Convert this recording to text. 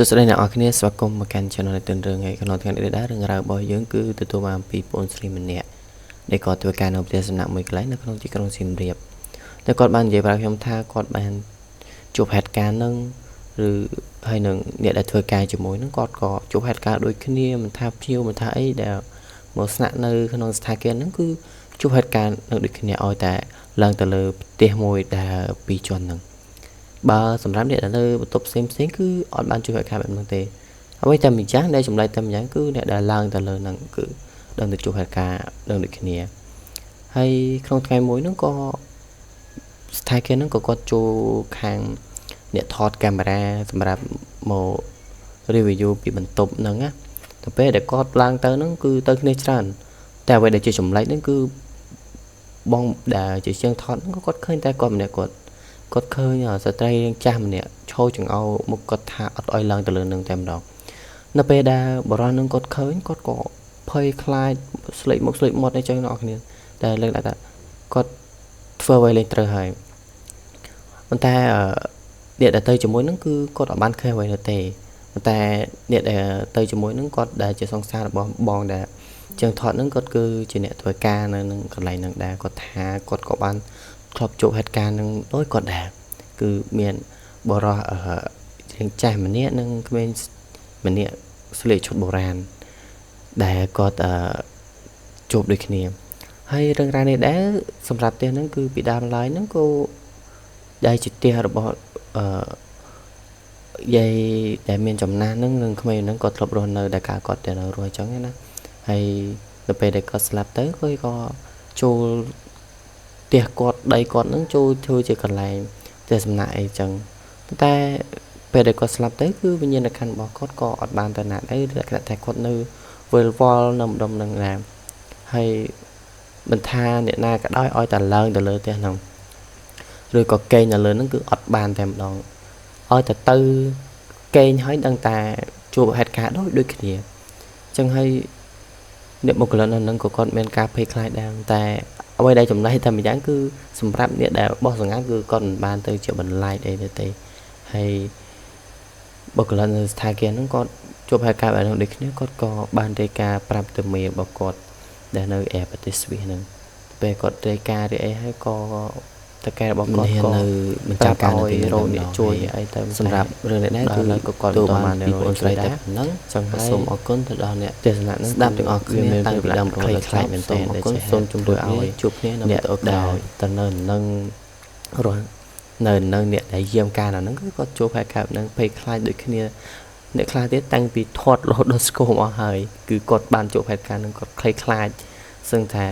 សួស្តីអ្នកនរគ្នាស្វាគមន៍មកកាន់ channel នៃទិនរឿងឯកក្នុងថ្ងៃនេះដែររឿងរ៉ាវរបស់យើងគឺទទួលបានពីបងស្រីម្នាក់ដែលគាត់ធ្វើការនៅផ្ទះសំណាក់មួយកន្លែងនៅក្នុងទីក្រុងសៀមរាបតែគាត់បាននិយាយប្រាប់ខ្ញុំថាគាត់បានជួបហេតុការណ៍នឹងឬហើយនឹងអ្នកដែលធ្វើការជាមួយនឹងគាត់ក៏ជួបហេតុការណ៍ដូចគ្នាមិនថាភៀវមិនថាអីដែលមកស្នាក់នៅក្នុងស្ថានភាពហ្នឹងគឺជួបហេតុការណ៍នឹងដូចគ្នាឲ្យតែឡើងទៅលើផ្ទះមួយដែលពីរជាន់ហ្នឹងបើសម្រាប់អ្នកដែលនៅបន្ទប់ផ្សេងគឺអត់បានជួយហេតុការណ៍បែបហ្នឹងទេអ្វីតែម្យ៉ាងដែលចម្លែកតែម្យ៉ាងគឺអ្នកដែលឡើងទៅលើហ្នឹងគឺដឹងទៅជួបហេតុការណ៍នឹងដូចគ្នាហើយក្នុងថ្ងៃមួយហ្នឹងក៏ស្ថិតហ្នឹងក៏គាត់ចូលខាងអ្នកថតកាមេរ៉ាសម្រាប់មក review ពីបន្ទប់ហ្នឹងណាទៅពេលដែលគាត់ឡើងទៅហ្នឹងគឺទៅគ្នាច្រើនតែអ្វីដែលជាចម្លែកហ្នឹងគឺបងដែលជាជាងថតហ្នឹងក៏គាត់ឃើញតែគាត់ម្នាក់គាត់ឃើញស្ត្រីរាងចាស់ម្នាក់ឈរចង្អោរមុខគាត់ថាអត់ឲ្យឡើងទៅលើនឹងតែម្ដងនៅពេលដែលបរិះនឹងគាត់ឃើញគាត់ក៏ភ័យខ្លាចស្លេកមុខស្លេកមាត់អីចឹងអ្នកនរគ្នាតែលើកដាក់ថាគាត់ធ្វើអ្វីលេងត្រូវហើយប៉ុន្តែអ្នកដែលទៅជាមួយនឹងគឺគាត់អត់បានឃើញអ្វីនោះទេប៉ុន្តែអ្នកដែលទៅជាមួយនឹងគាត់ដែលជាសង្សាររបស់បងដែលជាងថតនឹងគាត់គឺជាអ្នកធ្វើការនៅនឹងកន្លែងហ្នឹងដែរគាត់ថាគាត់ក៏បានធ្លាប់ជួបហេតុការណ៍នឹងដូចគាត់ដែរគឺមានបរិះរាងចាស់ម្នាក់និងក្មេងម្នាក់ស្លៀកឈុតបុរាណដែលគាត់ជួបដូចគ្នាហើយរឿងរ៉ាវនេះដែរសម្រាប់ផ្ទះហ្នឹងគឺពីដើមឡើយហ្នឹងក៏ដែលជាផ្ទះរបស់យាយដែលមានចំណាស់ហ្នឹងនិងក្មេងហ្នឹងក៏ធ្លាប់រស់នៅដែលកាលគាត់ទៅនៅរស់អញ្ចឹងណាហើយទៅពេលដែលគាត់ស្លាប់ទៅក៏ចូលផ្ទះគាត់ដីគាត់ហ្នឹងចូលធ្វើជាកន្លែងផ្ទះសំណាក់អីចឹងតែពេលដែលគាត់ស្លាប់ទៅគឺវិញ្ញាណក្ខន្ធរបស់គាត់ក៏អត់បានទៅណាត់អីលក្ខណៈតែគាត់នៅវិលវល់នៅម្ដុំហ្នឹងដែរហើយមិនថាអ្នកណាក៏ដោយឲ្យតែឡើងទៅលើផ្ទះហ្នឹងឬក៏កេងនៅលើហ្នឹងគឺអត់បានតែម្ដងឲ្យតែទៅកេងហើយដឹងតែជួបហេតុការណ៍ដូចគ្នាអញ្ចឹងហើយអ្នកបុគ្គលិកនៅហ្នឹងក៏គាត់មានការភ័យខ្លាចដែរតែអ្វីដែលចំណេះតែម្យ៉ាងគឺសម្រាប់អ្នកដែលបោះសង្ហាគឺគាត់មិនបានទៅជាបន្លាយអីទេហើយបុគ្គលិកនៅស្ថានភាពហ្នឹងគាត់ជួបហេតុការណ៍បែបហ្នឹងដូចគ្នាគាត់ក៏បានរាយការណ៍ប្រាប់ទៅមេរបស់គាត់ដែលនៅឯប្រទេសស្វីសហ្នឹងពេលគាត់រាយការណ៍រីអីហើយក៏តកែរបស់គាត់ក៏នៅបញ្ចប់ការនៅទីរោអ្នកជួយអីទៅសម្រាប់រឿងនេះដែរគឺគាត់ទៅបានពីបងស្រីតែហ្នឹងចឹងហើយសូមអរគុណទៅដល់អ្នកទេសនានឹងស្ដាប់ទាំងអស់គ្នាតាំងពីដើមរហូតដល់ខ្លាចមែនទែនអរគុណសូមជម្រាបឲ្យជួបគ្នានៅវីដេអូក្រោយទៅនៅនឹងរស់នៅនឹងអ្នកដែលយាមការហ្នឹងគឺគាត់ជួបហេតុការណ៍ហ្នឹងភ័យខ្លាចដូចគ្នាអ្នកខ្លះទៀតតាំងពីធាត់រហូតដល់ស្គមអស់ហើយគឺគាត់បានជួបហេតុការណ៍ហ្នឹងគាត់ខ្លាចសឹងថា